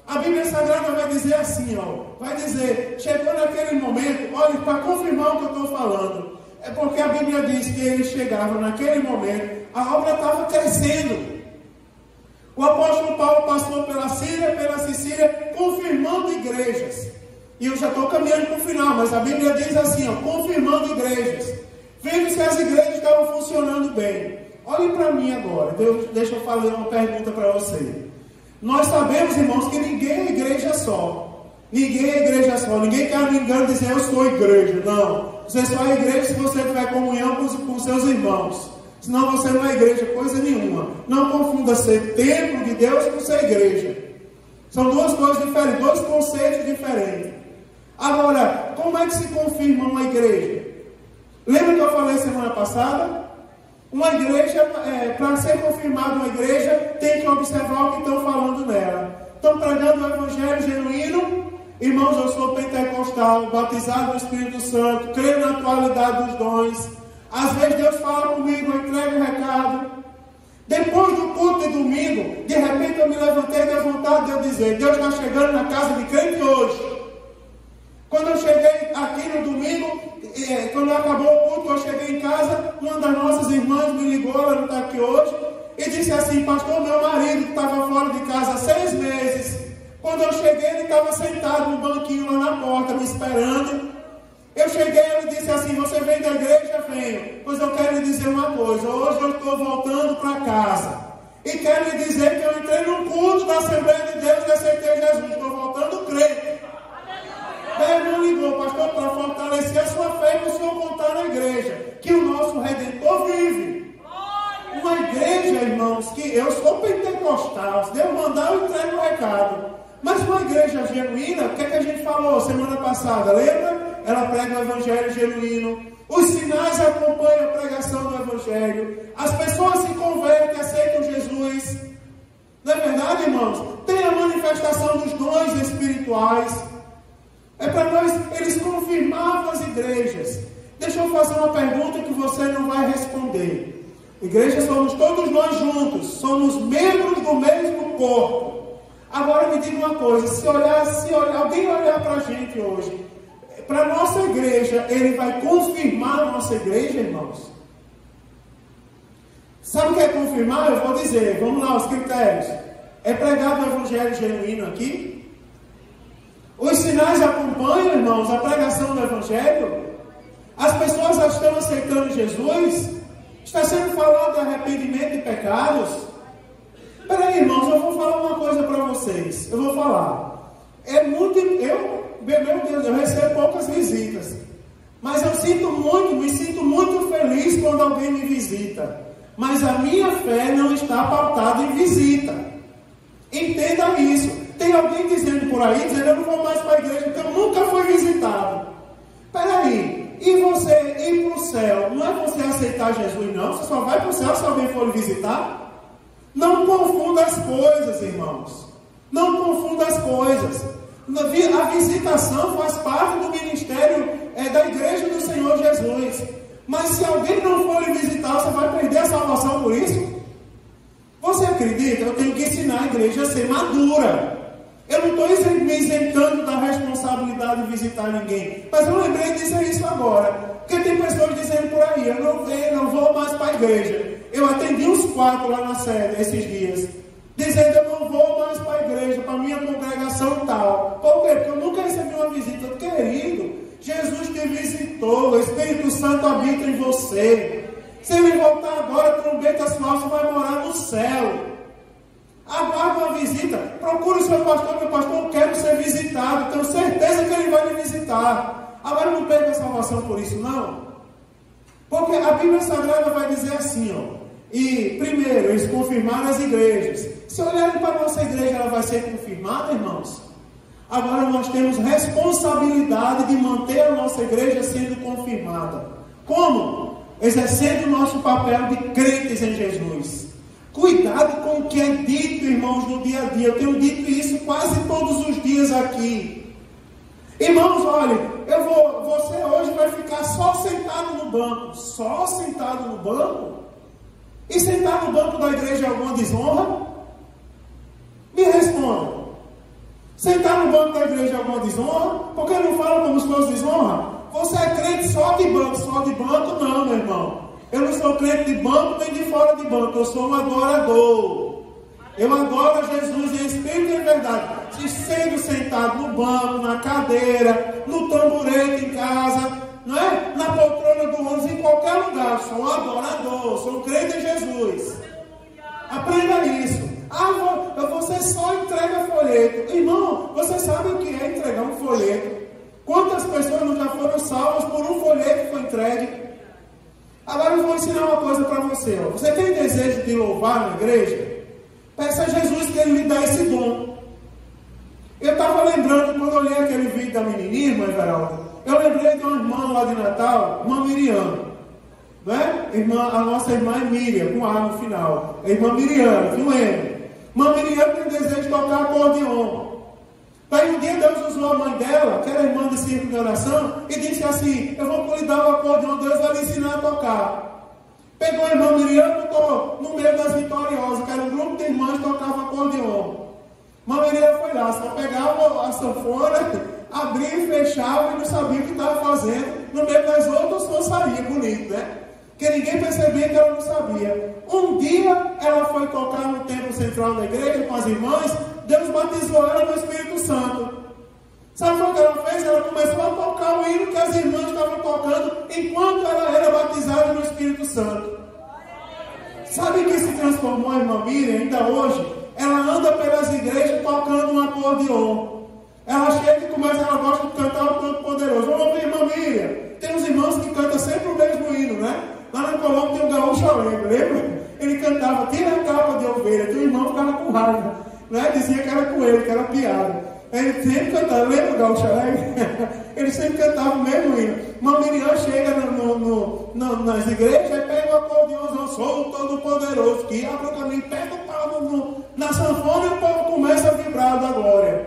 A: A Bíblia Sagrada vai dizer assim, vai dizer, chegou naquele momento, olha, para confirmar o que eu estou falando, é porque a Bíblia diz que eles chegavam naquele momento, a obra estava crescendo. O apóstolo Paulo passou pela Síria, pela Sicília, confirmando igrejas. E eu já estou caminhando para o final, mas a Bíblia diz assim, confirmando igrejas. Vendo se as igrejas estavam funcionando bem. Olhe para mim agora, deixa eu fazer uma pergunta para você. Nós sabemos, irmãos, que ninguém é igreja só. Ninguém é igreja só. Ninguém quer me enganar e dizer eu sou igreja. Não. Você só é igreja se você tiver comunhão com seus irmãos. Senão você não é igreja coisa nenhuma. Não confunda ser templo de Deus com ser igreja. São duas coisas diferentes, dois conceitos diferentes. Agora, como é que se confirma uma igreja? Lembra que eu falei semana passada? Uma igreja, para ser confirmada uma igreja, tem que observar o que estão falando nela. Estão pregando o evangelho genuíno? Irmãos, eu sou pentecostal, batizado no Espírito Santo, creio na atualidade dos dons. Às vezes Deus fala comigo, eu entrego o recado. Depois do culto de domingo, de repente eu me levantei e dei vontade de eu dizer: Deus está chegando na casa de crente hoje. Quando eu cheguei aqui no domingo, quando acabou o culto, eu cheguei em casa, uma das nossas irmãs me ligou, ela não está aqui hoje, e disse assim: pastor, meu marido que estava fora de casa há 6 meses, quando eu cheguei ele estava sentado no banquinho lá na porta, me esperando. Eu cheguei e ele disse assim: você vem da igreja? Venho. Pois eu quero lhe dizer uma coisa, hoje eu estou voltando para casa, e quero lhe dizer que eu entrei no culto da Assembleia de Deus e aceitei Jesus, estou voltando crente. Daí ele me ligou: pastor, para fortalecer a sua fé, para o senhor contar na igreja que o nosso Redentor vive. Uma igreja, irmãos, que eu sou pentecostal, se Deus mandar eu entrego o recado. Mas uma igreja genuína, o que é que a gente falou semana passada? Lembra? Ela prega o evangelho genuíno. Os sinais acompanham a pregação do evangelho. As pessoas se convertem, aceitam Jesus. Não é verdade, irmãos? Tem a manifestação dos dons espirituais. É para nós, eles confirmavam as igrejas. Deixa eu fazer uma pergunta que você não vai responder. Igreja somos todos nós juntos, somos membros do mesmo corpo. Agora me diga uma coisa, se alguém olhar para a gente hoje, para a nossa igreja, ele vai confirmar a nossa igreja, irmãos? Sabe o que é confirmar? Eu vou dizer, vamos lá, os critérios. É pregado o evangelho genuíno aqui? Os sinais acompanham, irmãos, a pregação do evangelho? As pessoas estão aceitando Jesus? Está sendo falado de arrependimento de pecados? Peraí, irmãos, eu vou falar uma coisa para vocês. Eu vou falar. Meu Deus, eu recebo poucas visitas. Mas eu me sinto muito feliz quando alguém me visita. Mas a minha fé não está pautada em visita. Entenda isso. Tem alguém dizendo por aí, dizendo: eu não vou mais para a igreja porque eu nunca fui visitado. Peraí, e você ir para o céu, não é você aceitar Jesus, não? Você só vai para o céu se alguém for lhe visitar? Não confunda as coisas, irmãos. Não confunda as coisas. A visitação faz parte do ministério da igreja do Senhor Jesus. Mas se alguém não for lhe visitar, você vai perder a salvação por isso? Você acredita? Eu tenho que ensinar a igreja a ser madura. Eu não estou me isentando da responsabilidade de visitar ninguém. Mas eu lembrei de dizer isso agora. Porque tem pessoas dizendo por aí, eu não vou mais para a igreja. Eu atendi uns 4 lá na sede esses dias. Dizendo, eu não vou mais para a igreja, para a minha congregação tal. Por quê? Porque eu nunca recebi uma visita. Querido, Jesus te visitou, o Espírito Santo habita em você. Se ele voltar agora, trombetas falsas, vai morar no céu. Aguarde uma visita, procure o seu pastor, meu pastor, eu quero ser visitado, tenho certeza que ele vai me visitar. Agora não perca a salvação por isso, não. Porque a Bíblia Sagrada vai dizer assim, ó. E primeiro, eles confirmaram as igrejas. Se olharem para a nossa igreja, ela vai ser confirmada, irmãos. Agora nós temos responsabilidade de manter a nossa igreja sendo confirmada. Como? Exercendo o nosso papel de crentes em Jesus. Cuidado com o que é dito, irmãos, no dia a dia. Eu tenho dito isso quase todos os dias aqui. Irmãos, olha, você hoje vai ficar só sentado no banco. Só sentado no banco? E sentar no banco da igreja é alguma desonra? Me responda. Sentar no banco da igreja é alguma desonra? Porque não fala como se fosse desonra? Você é crente só de banco não, meu irmão. Eu não sou crente de banco nem de fora de banco, eu sou um adorador. Eu adoro Jesus em espírito e em verdade. Se sendo sentado no banco, na cadeira, no tamborete em casa, não é? Na poltrona do ônibus, em qualquer lugar. Sou um adorador, sou um crente em Jesus. Aprenda isso. Você só entrega folheto. Irmão, você sabe o que é entregar um folheto? Quantas pessoas não já foram salvas por um folheto que foi entregue? Agora eu vou ensinar uma coisa para você. Ó. Você tem desejo de louvar na igreja? Peça a Jesus que Ele lhe dá esse dom. Eu estava lembrando, quando eu li aquele vídeo da menininha, irmã Everalda, eu lembrei de uma irmã lá de Natal, irmã Miriam. Não é? A nossa irmã é Miriam, com A no final. A irmã Miriam, não lembro. Irmã Miriam tem desejo de tocar acordeon. Daí um dia Deus usou a mãe dela, que era irmã de círculo de oração, e disse assim, eu vou lhe dar o acordeão, Deus vai lhe ensinar a tocar. Pegou a irmã Miriam e botou no meio das vitoriosas, que era um grupo de irmãs que tocava acordeão. Irmã Miriam foi lá, só pegava a sanfona, abria e fechava e não sabia o que estava fazendo. No meio das outras só saía bonito, né? Porque ninguém percebia que ela não sabia. Um dia ela foi tocar no templo central da igreja com as irmãs, Deus batizou ela no Espírito Santo. Sabe o que ela fez? Ela começou a tocar o hino que as irmãs estavam tocando enquanto ela era batizada no Espírito Santo. Sabe que se transformou a irmã Miriam ainda hoje? Ela anda pelas igrejas tocando um acordeon. Ela chega e começa, ela gosta de cantar o Todo-Poderoso. Vamos ouvir, irmã Miriam. Tem uns irmãos que cantam sempre o mesmo hino, né? Lá na Colômbia tem um gaúcho alegre, lembra? Ele cantava, tira a capa de ovelha. Teu irmão ficava com raiva, né? Dizia que era com ele, que era piada. Ele sempre cantava, lembra o gaúcho alegre? Ele sempre cantava o mesmo hino. Irmã Miriam chega nas igrejas e pega o acordeãozão, sou o Todo-Poderoso, que abre o caminho, pega o pau na sanfona e o povo começa a vibrar da glória.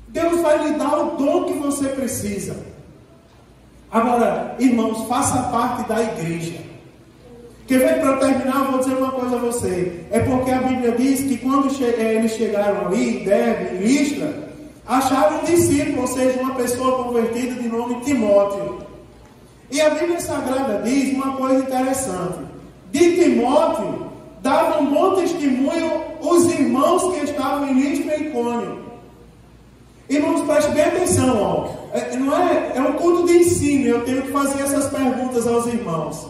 A: Deus vai lhe dar o dom que você precisa. Agora, irmãos, faça parte da igreja. Quer ver, para eu terminar, eu vou dizer uma coisa a você. É porque a Bíblia diz que quando eles chegaram ali, Derbe, em Listra, acharam um discípulo, ou seja, uma pessoa convertida de nome Timóteo. E a Bíblia Sagrada diz uma coisa interessante. De Timóteo, davam um bom testemunho os irmãos que estavam em Listra e Icônio. Irmãos, preste bem atenção, ó. É um culto de ensino, eu tenho que fazer essas perguntas aos irmãos.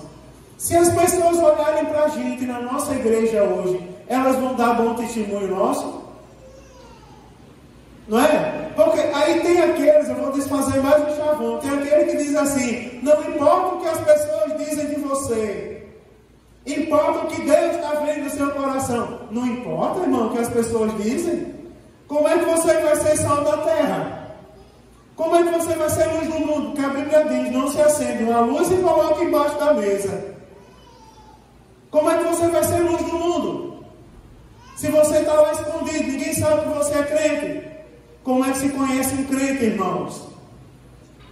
A: Se as pessoas olharem para a gente na nossa igreja hoje, elas vão dar bom testemunho nosso? Não é? Porque aí tem aqueles, eu vou desfazer mais um chavão, tem aquele que diz assim, não importa o que as pessoas dizem de você, importa o que Deus está vendo no seu coração. Não importa, irmão, o que as pessoas dizem. Como é que você vai ser sal da terra? Como é que você vai ser luz do mundo? Porque a Bíblia diz, não se acende uma luz e coloca embaixo da mesa. Como é que você vai ser luz do mundo? Se você está lá escondido, ninguém sabe que você é crente. Como é que se conhece um crente, irmãos?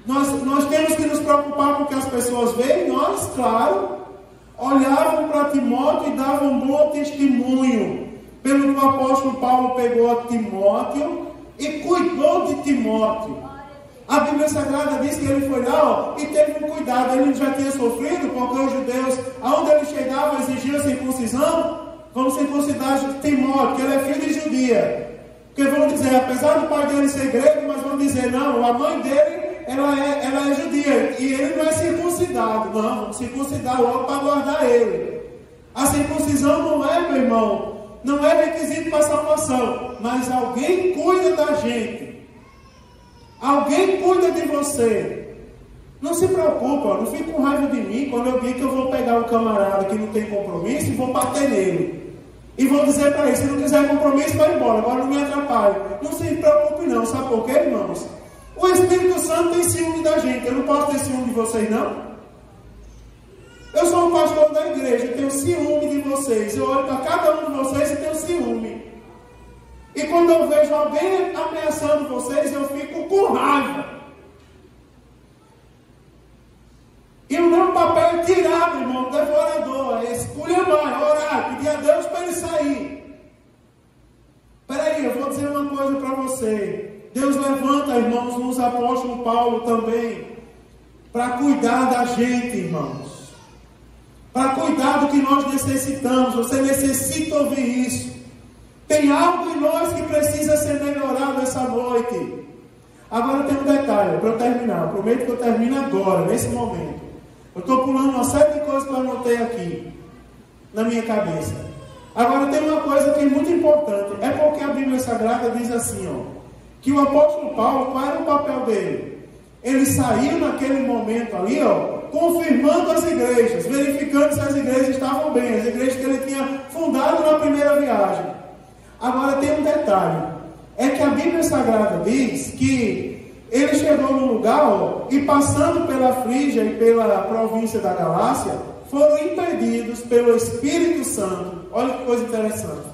A: Nós temos que nos preocupar com o que as pessoas veem. Nós, claro, olhavam para Timóteo e davam um bom testemunho. pelo que o apóstolo Paulo pegou a Timóteo e cuidou de Timóteo. A Bíblia Sagrada diz que ele foi lá e teve um cuidado. Ele já tinha sofrido, porque os judeus, aonde ele chegava, exigiam circuncisão. Vamos circuncidar Timóteo, que ele é filho de judia. Porque vão dizer, apesar do pai dele ser grego, mas vão dizer, não, a mãe dele, ela é judia, e ele não é circuncidado. Não, vamos circuncidar logo para guardar ele. A circuncisão não é, meu irmão, não é requisito para salvação, mas alguém cuida da gente. Alguém cuida de você. Não se preocupa, não fique com raiva de mim quando eu digo que eu vou pegar um camarada que não tem compromisso e vou bater nele. E vou dizer para ele, se não quiser compromisso, vai embora, agora não me atrapalhe. Não se preocupe não, sabe por quê, irmãos? O Espírito Santo tem ciúme da gente. Eu não posso ter ciúme de vocês, não? Eu sou um pastor da igreja, eu tenho ciúme de vocês. Eu olho para cada um de vocês e tenho ciúme. E quando eu vejo alguém ameaçando vocês, eu fico com raiva. E o meu papel é tirar, meu irmão, devorador, é esculhambar, orar, pedir a Deus para ele sair. Espera aí, eu vou dizer uma coisa para você. Deus levanta, irmãos, nos apóstolos Paulo também, para cuidar da gente, irmãos. Para cuidar do que nós necessitamos. Você necessita ouvir isso. Tem algo em nós que precisa ser melhorado essa noite. Agora tem um detalhe, para eu terminar. Eu prometo que eu termino agora, nesse momento. Eu estou pulando uma série de coisas que eu anotei aqui, na minha cabeça. Agora tem uma coisa que é muito importante. É porque a Bíblia Sagrada diz assim, que o apóstolo Paulo, qual era o papel dele? Ele saiu naquele momento ali, confirmando as igrejas, verificando se as igrejas estavam bem, as igrejas que ele tinha fundado na primeira viagem. Agora tem um detalhe, é que a Bíblia Sagrada diz que ele chegou num lugar, e passando pela Frígia e pela província da Galácia, foram impedidos pelo Espírito Santo. Olha que coisa interessante.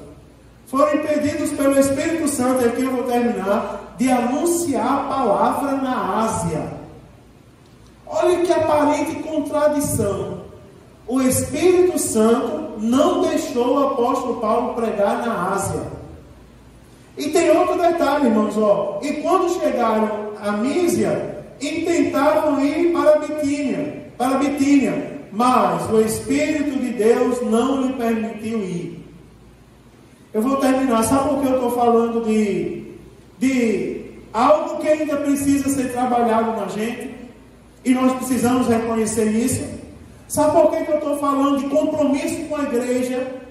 A: Foram impedidos pelo Espírito Santo, e aqui eu vou terminar, de anunciar a palavra na Ásia. Olha que aparente contradição. O Espírito Santo não deixou o apóstolo Paulo pregar na Ásia. E tem outro detalhe, irmãos, e quando chegaram a Mísia, intentavam ir para Bitínia, mas o Espírito de Deus não lhe permitiu ir. Eu vou terminar, sabe por que eu estou falando de algo que ainda precisa ser trabalhado na gente? E nós precisamos reconhecer isso. Sabe por que eu estou falando de compromisso com a igreja?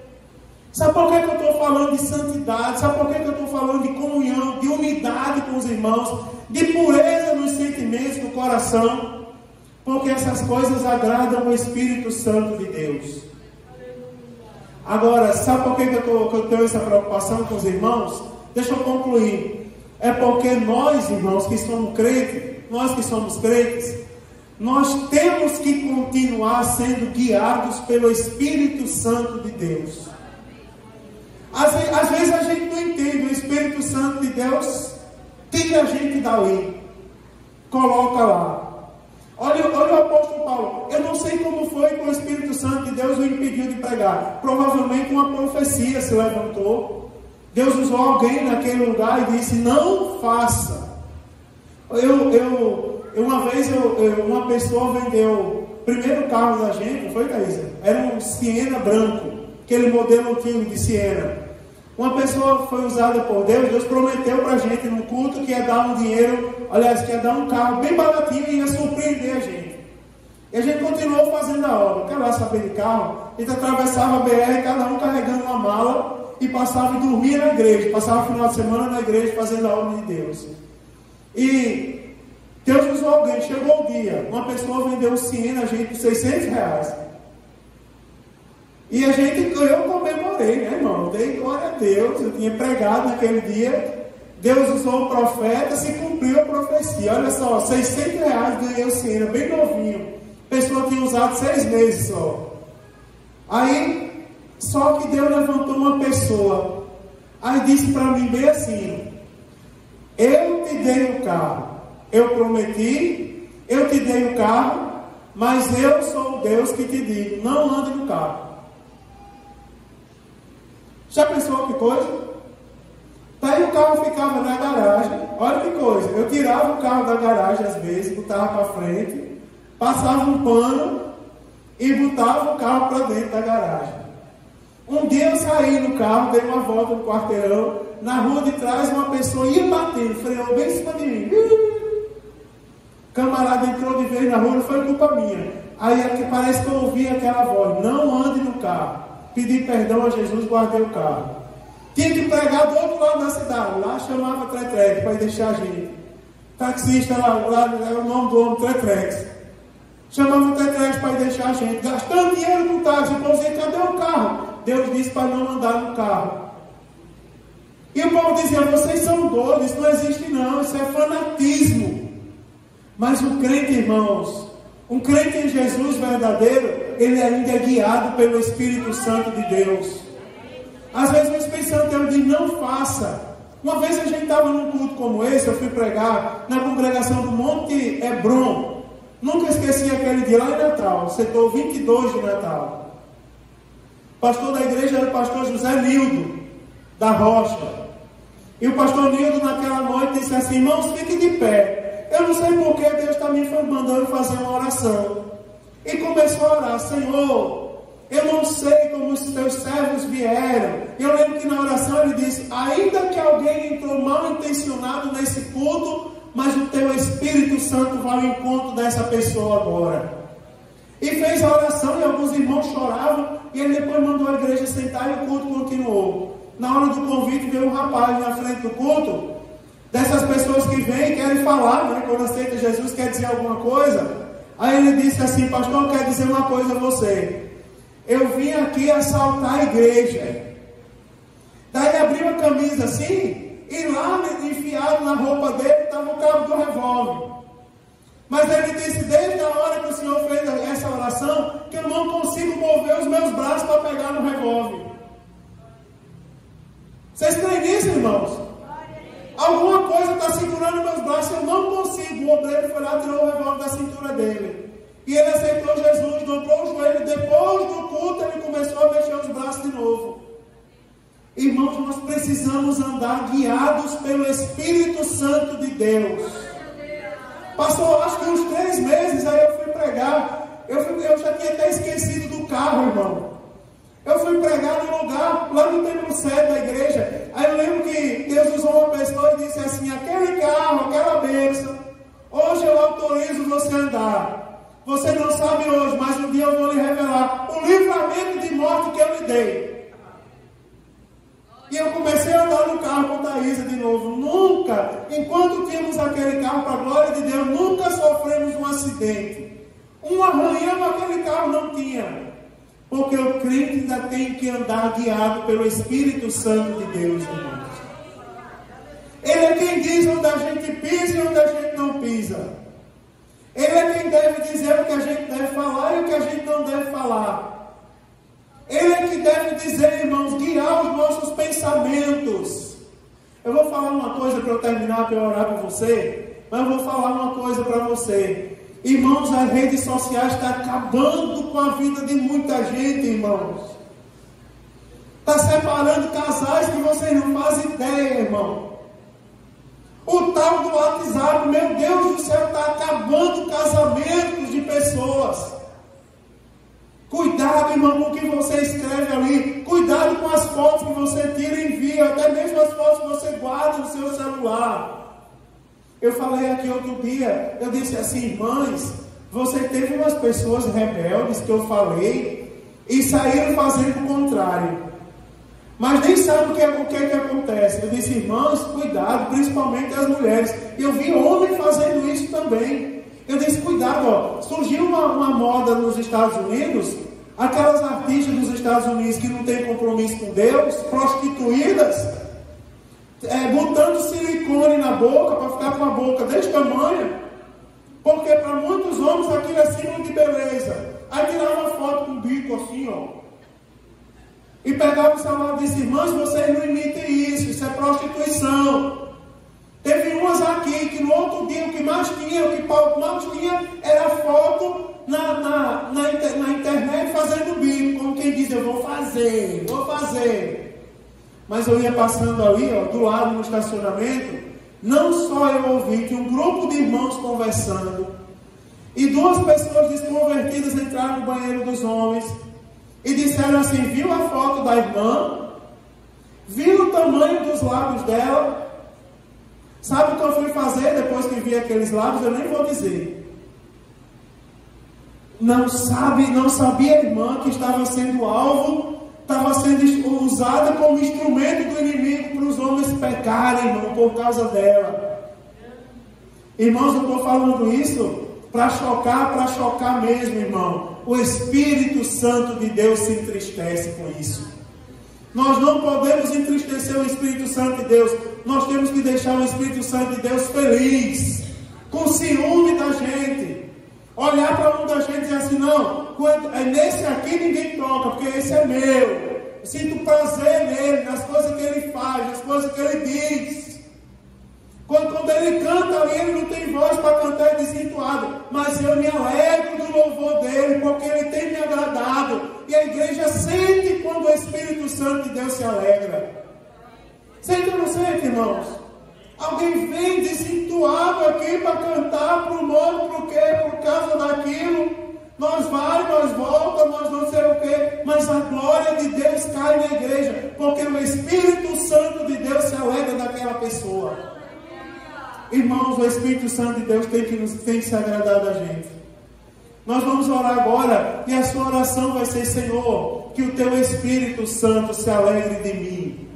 A: Sabe por que eu estou falando de santidade? Sabe por que eu estou falando de comunhão, de unidade com os irmãos, de pureza nos sentimentos do coração? Porque essas coisas agradam o Espírito Santo de Deus. Agora, sabe por que eu tenho essa preocupação com os irmãos? Deixa eu concluir. É porque nós, irmãos, que somos crentes, nós temos que continuar sendo guiados pelo Espírito Santo de Deus. Às vezes a gente não entende. O Espírito Santo de Deus tira a gente dali, coloca lá. Olha o apóstolo Paulo. Eu não sei como foi que o Espírito Santo de Deus o impediu de pregar. Provavelmente uma profecia se levantou. Deus usou alguém naquele lugar e disse: não faça. Uma vez uma pessoa vendeu o primeiro carro da gente, não foi, Thaisa? Era um Siena branco, aquele modelo antigo de Siena. Uma pessoa foi usada por Deus. Deus prometeu para a gente no culto que ia dar um dinheiro, aliás, que ia dar um carro bem baratinho e ia surpreender a gente. E a gente continuou fazendo a obra. Quer lá saber de carro? A gente atravessava a BR, cada um carregando uma mala, e passava e dormia na igreja, passava o final de semana na igreja fazendo a obra de Deus. E Deus usou alguém. Chegou o dia, uma pessoa vendeu um Siena a gente por R$600. E eu comemorei, né, irmão? Dei glória a Deus. Eu tinha pregado naquele dia. Deus usou o profeta, se cumpriu a profecia. Olha só, R$600 ganhei o Siena, bem novinho. A pessoa tinha usado 6 meses só. Aí, só que Deus levantou uma pessoa. Aí disse para mim bem assim: eu te dei o carro, eu prometi, eu te dei o carro, mas eu sou o Deus que te digo: não ande no carro. Já pensou que coisa? Daí o carro ficava na garagem. Olha que coisa. Eu tirava o carro da garagem às vezes, botava para frente, passava um pano e botava o carro para dentro da garagem. Um dia eu saí no carro, dei uma volta no quarteirão, na rua de trás uma pessoa ia batendo, freou bem em cima de mim. Camarada entrou de vez na rua, não foi culpa minha. Aí é que parece que eu ouvi aquela voz: não ande no carro. Pedi perdão a Jesus, guardei o carro. Tinha que pregar do outro lado da cidade. Lá chamava Tretrex para deixar a gente. Taxista lá é o nome do homem, Tretrex. Chamava o Tretrex para deixar a gente. Gastando dinheiro com táxi. O povo dizia: cadê o carro? Deus disse para não andar no carro. E o povo dizia: vocês são doidos, isso não existe não, isso é fanatismo. Mas o crente, irmãos, um crente em Jesus verdadeiro, ele ainda é guiado pelo Espírito Santo de Deus. Às vezes o Espírito Santo Deus diz: não faça. Uma vez a gente estava num culto como esse, eu fui pregar na congregação do Monte Hebron. Nunca esqueci aquele dia lá em Natal, setor 22 de Natal. O pastor da igreja era o pastor José Nildo, da Rocha. E o pastor Nildo naquela noite disse assim: irmãos, fiquem de pé. Eu não sei porque Deus está me mandando fazer uma oração. E começou a orar: Senhor, eu não sei como os teus servos vieram. Eu lembro que na oração ele disse: ainda que alguém entrou mal intencionado nesse culto, mas o teu Espírito Santo vai ao encontro dessa pessoa agora. E fez a oração e alguns irmãos choravam. E ele depois mandou a igreja sentar e o culto continuou. Na hora do convite veio um rapaz na frente do culto, dessas pessoas que vêm e querem falar, né? Quando aceita Jesus, quer dizer alguma coisa. Aí ele disse assim: pastor, eu quero dizer uma coisa a você. Eu vim aqui assaltar a igreja. Daí ele abriu a camisa assim, e lá enfiado na roupa dele estava o cabo do revólver. Mas ele disse: desde a hora que o Senhor fez essa oração, que eu não consigo mover os meus braços para pegar no revólver. Vocês creem nisso, irmãos? Alguma coisa está segurando meus braços, eu não consigo. O obreiro foi lá e tirou o revólver da cintura dele. E ele aceitou Jesus, dobrou o joelho. Depois do culto, ele começou a mexer os braços de novo. Irmãos, nós precisamos andar guiados pelo Espírito Santo de Deus. Passou acho que uns 3 meses, aí eu fui pregar. Eu já tinha até esquecido do carro, irmão. Eu fui pregar num lugar, lá no templo sede da igreja. Aí eu lembro que Deus usou uma pessoa e disse assim: aquele carro, aquela bênção, hoje eu autorizo você a andar. Você não sabe hoje, mas um dia eu vou lhe revelar o livramento de morte que eu lhe dei. E eu comecei a andar no carro com Thaisa de novo. Nunca, enquanto tínhamos aquele carro, para a glória de Deus, nunca sofremos um acidente. Um arranhão aquele carro não tinha. Porque o crente ainda tem que andar guiado pelo Espírito Santo de Deus, irmãos. Ele é quem diz onde a gente pisa e onde a gente não pisa. Ele é quem deve dizer o que a gente deve falar e o que a gente não deve falar. Ele é que deve dizer, irmãos, guiar os nossos pensamentos. Eu vou falar uma coisa para eu terminar, para eu orar por você. Mas eu vou falar uma coisa para você. Irmãos, as redes sociais estão acabando com a vida de muita gente, irmãos. Está separando casais que vocês não fazem ideia, irmão. O tal do WhatsApp, meu Deus do céu, está acabando casamentos de pessoas. Cuidado, irmão, com o que você escreve ali. Cuidado com as fotos que você tira e envia. Até mesmo as fotos que você guarda no seu celular. Eu falei aqui outro dia, eu disse assim: mães, você teve umas pessoas rebeldes que eu falei e saíram fazendo o contrário. Mas nem sabe o que acontece. Eu disse: irmãs, cuidado, principalmente as mulheres. Eu vi homem fazendo isso também. Eu disse: cuidado, ó. Surgiu uma moda nos Estados Unidos, aquelas artistas dos Estados Unidos que não têm compromisso com Deus, prostituídas, botando silicone na boca para ficar com a boca desse tamanho, porque para muitos homens aquilo é símbolo de beleza. Aí tirava uma foto com o bico assim, ó, e pegava o celular e disse: irmãs, vocês não imitem isso é prostituição. Teve umas aqui que no outro dia o que mais tinha era foto na internet fazendo bico, como quem diz: eu vou fazer. mas eu ia passando ali, ó, do lado no estacionamento, não só eu ouvi que um grupo de irmãos conversando, e duas pessoas desconvertidas entraram no banheiro dos homens, e disseram assim: viu a foto da irmã? Viu o tamanho dos lábios dela? Sabe o que eu fui fazer depois que vi aqueles lábios? Eu nem vou dizer. Não sabia a irmã que estava sendo alvo, estava sendo usada como instrumento do inimigo para os homens pecarem, irmão, por causa dela. Irmãos, eu estou falando isso para chocar mesmo, irmão. O Espírito Santo de Deus se entristece com isso. Nós não podemos entristecer o Espírito Santo de Deus. Nós temos que deixar o Espírito Santo de Deus feliz, com ciúme da gente. Olhar para um da gente e dizer assim: não, nesse aqui ninguém toca, porque esse é meu. Eu sinto prazer nele, nas coisas que ele faz, nas coisas que ele diz. Quando ele canta ali, ele não tem voz para cantar desentoado, mas eu me alegro do louvor dele, porque ele tem me agradado. E a igreja sente quando o Espírito Santo de Deus se alegra. Sente ou não sente, irmãos? Alguém vem desentoado aqui para cantar para o mundo, por quê? Por causa daquilo. Nós volta, nós não sei o quê, mas a glória de Deus cai na igreja, porque o Espírito Santo de Deus se alegra daquela pessoa. Irmãos, o Espírito Santo de Deus tem que se agradar da gente. Nós vamos orar agora, e a sua oração vai ser: Senhor, que o teu Espírito Santo se alegre de mim.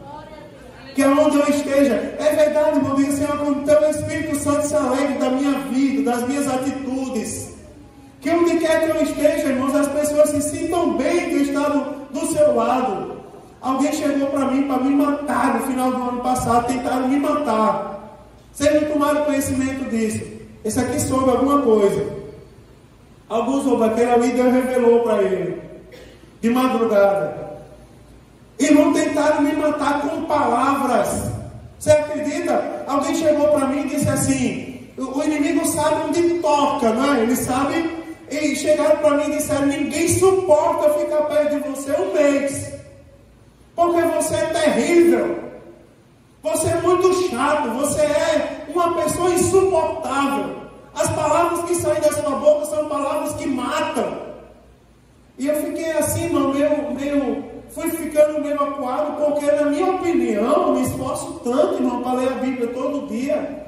A: Que aonde eu esteja, é verdade, irmão, diga: Senhor, que o teu Espírito Santo se alegre da minha vida, das minhas atitudes. Que onde quer que eu esteja, irmãos, as pessoas se sintam bem de eu estar do seu lado. Alguém chegou para mim matar no final do ano passado, tentaram me matar. Vocês não tomaram conhecimento disso. Esse aqui soube alguma coisa. Alguns soube, aquele ali Deus revelou para ele, de madrugada. E não tentaram me matar com palavras. Você acredita? Alguém chegou para mim e disse assim: o inimigo sabe onde toca, não é? Ele sabe. E chegaram para mim e disseram: ninguém suporta ficar perto de você um mês, porque você é terrível. Você é muito chato, você é uma pessoa insuportável. As palavras que saem da sua boca são palavras que matam. E eu fiquei assim, irmão, fui ficando meio acuado, porque na minha opinião, eu me esforço tanto, irmão, para ler a Bíblia todo dia.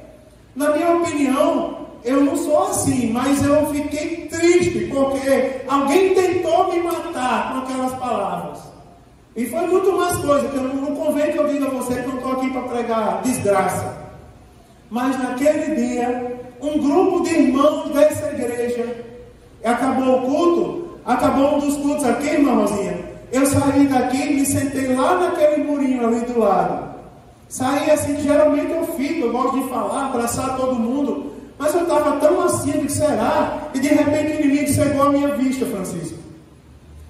A: Na minha opinião, eu não sou assim, mas eu fiquei triste, porque alguém tentou me matar com aquelas palavras. E foi muito mais coisa, que não convém que eu diga a você que eu não estou aqui para pregar desgraça. Mas naquele dia, um grupo de irmãos dessa igreja, acabou o culto, acabou um dos cultos aqui, irmã Rosinha. Eu saí daqui e me sentei lá naquele murinho ali do lado. Saí assim, que geralmente eu fico, eu gosto de falar, abraçar todo mundo. Mas eu estava tão assim, do que será? E de repente o inimigo cegou a minha vista, Francisco.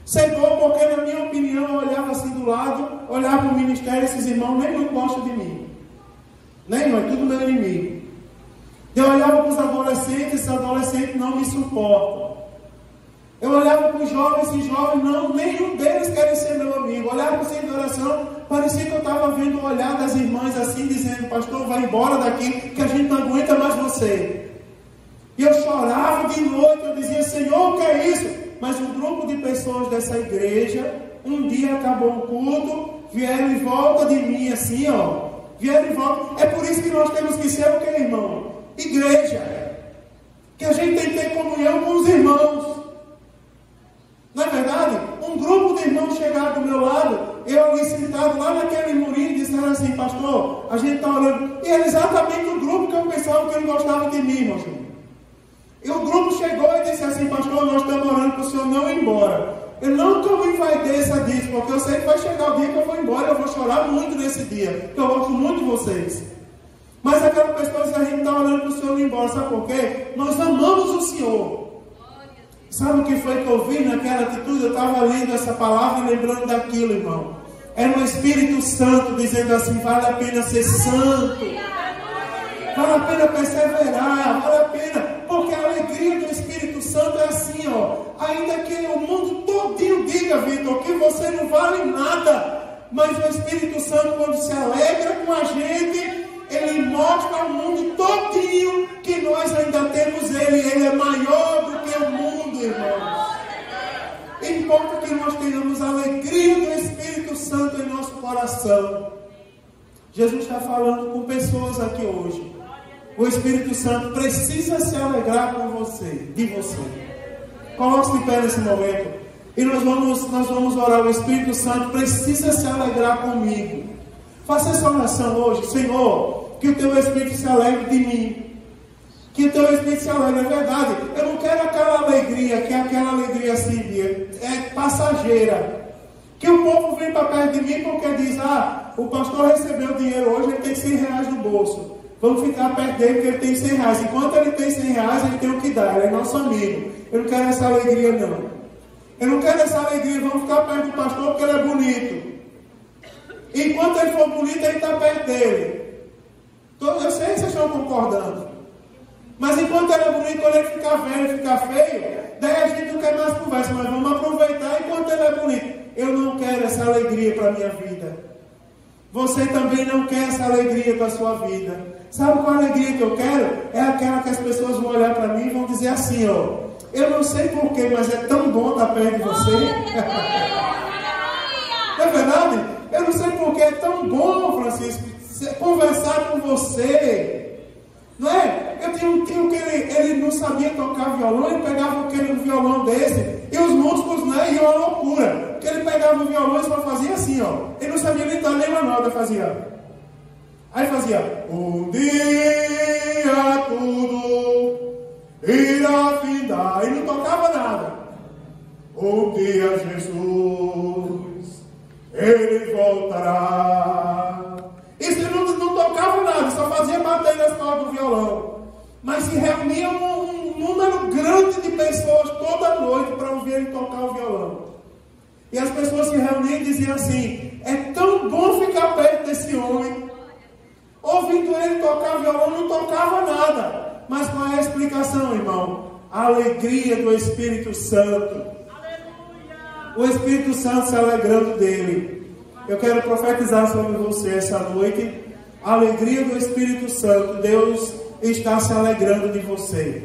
A: Cegou porque, na minha opinião, eu olhava assim do lado, olhava para o ministério, esses irmãos nem não gostam de mim. Nem, não, é tudo meu inimigo. Eu olhava para os adolescentes, esses adolescentes não me suportam. Eu olhava para os jovens, esses jovens, não, nenhum deles querem ser meu amigo. Eu olhava para o centro de oração, parecia que eu estava vendo o olhar das irmãs assim, dizendo: pastor, vai embora daqui, que a gente não aguenta mais você. E eu chorava de noite, eu dizia: Senhor, o que é isso? Mas um grupo de pessoas dessa igreja, um dia acabou o culto, vieram em volta de mim assim, ó. Vieram em volta. É por isso que nós temos que ser o que, irmão? Igreja. Que a gente tem que ter comunhão com os irmãos. Não é verdade? Um grupo de irmãos chegaram do meu lado, eu ali sentado lá naquele murinho, disseram assim: pastor, a gente está orando. E era exatamente o grupo que eu pensava que não gostava de mim, irmão. E o grupo chegou e disse assim: pastor, nós estamos orando para o senhor não ir embora. Eu nunca me envaideça disso, porque eu sei que vai chegar o dia que eu vou embora, eu vou chorar muito nesse dia, porque eu gosto muito de vocês. Mas aquela pessoa disse: a gente está orando para o senhor não ir embora, sabe por quê? Nós amamos o Senhor. Sabe o que foi que eu vi naquela atitude? Eu estava lendo essa palavra e lembrando daquilo, irmão. Era o Espírito Santo dizendo assim: vale a pena ser santo, vale a pena perseverar, vale a pena, porque a alegria do Espírito Santo é assim, ó. Ainda que o mundo todinho diga, Vitor, que você não vale nada, Mas o Espírito Santo, quando se alegra com a gente, ele mostra ao mundo todinho que nós ainda temos ele. Ele é maior do que o mundo, irmãos. Importa que nós tenhamos a alegria do Espírito Santo em nosso coração. Jesus está falando com pessoas aqui hoje. O Espírito Santo precisa se alegrar com você, de você. Coloque-se de pé nesse momento. E nós vamos orar. O Espírito Santo precisa se alegrar comigo. Faça essa oração hoje. Senhor, que o teu Espírito se alegre de mim. Que o teu Espírito se alegre. É verdade. Eu não quero aquela alegria, que é aquela alegria assim, é passageira. Que o povo vem para perto de mim porque diz: o pastor recebeu dinheiro hoje, ele tem 100 reais no bolso. Vamos ficar perto dele porque ele tem 100 reais. Enquanto ele tem 100 reais, ele tem o que dar. Ele é nosso amigo. Eu não quero essa alegria, não. Eu não quero essa alegria. Vamos ficar perto do pastor porque ele é bonito. Enquanto ele for bonito, ele está perto dele. Eu sei que vocês estão concordando. Mas enquanto ele é bonito, quando ele ficar velho, ficar feio, daí a gente não quer mais conversa. Mas vamos aproveitar enquanto ele é bonito. Eu não quero essa alegria para a minha vida. Você também não quer essa alegria para a sua vida. Sabe qual alegria que eu quero? É aquela que as pessoas vão olhar para mim e vão dizer assim, ó: eu não sei porquê, mas é tão bom estar perto de você. Não é verdade? Eu não sei porquê, é tão bom, Francisco, conversar com você. Não é? Eu tinha um tio que ele não sabia tocar violão. Ele pegava aquele violão desse e os músicos, né, iam à loucura. Porque ele pegava o violão e só fazia assim, ó. Ele não sabia nem dar nenhuma nota, fazia. Aí fazia: um dia tudo irá findar. E não tocava nada. Um dia Jesus, ele voltará. Isso ele não tocava nada, só fazia bater nas cordas do violão. Mas se reunia um número grande de pessoas toda noite para ouvir ele tocar o violão. E as pessoas se reuniam e diziam assim: é tão bom ficar perto desse homem. Ouvindo ele tocar violão, não tocava nada. Mas qual é a explicação, irmão? A alegria do Espírito Santo. Aleluia! O Espírito Santo se alegrando dele. Eu quero profetizar sobre você essa noite. A alegria do Espírito Santo. Deus está se alegrando de você.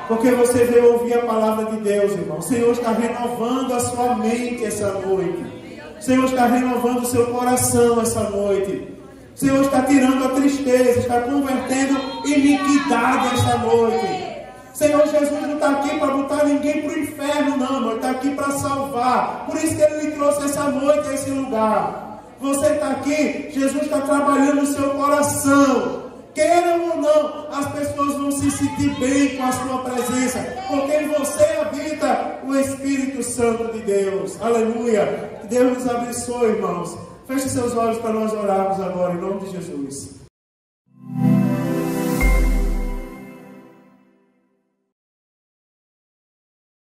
A: Porque você veio ouvir a palavra de Deus, irmão. O Senhor está renovando a sua mente essa noite. O Senhor está renovando o seu coração essa noite. O Senhor está tirando a tristeza, está convertendo iniquidade esta noite. Senhor Jesus não está aqui para botar ninguém para o inferno, não, irmão. Ele está aqui para salvar. Por isso que Ele lhe trouxe essa noite a esse lugar. Você está aqui, Jesus está trabalhando no seu coração. Queiram ou não, as pessoas vão se sentir bem com a sua presença, porque em você habita o Espírito Santo de Deus. Aleluia. Que Deus nos abençoe, irmãos. Feche seus olhos para nós orarmos agora, em nome de Jesus.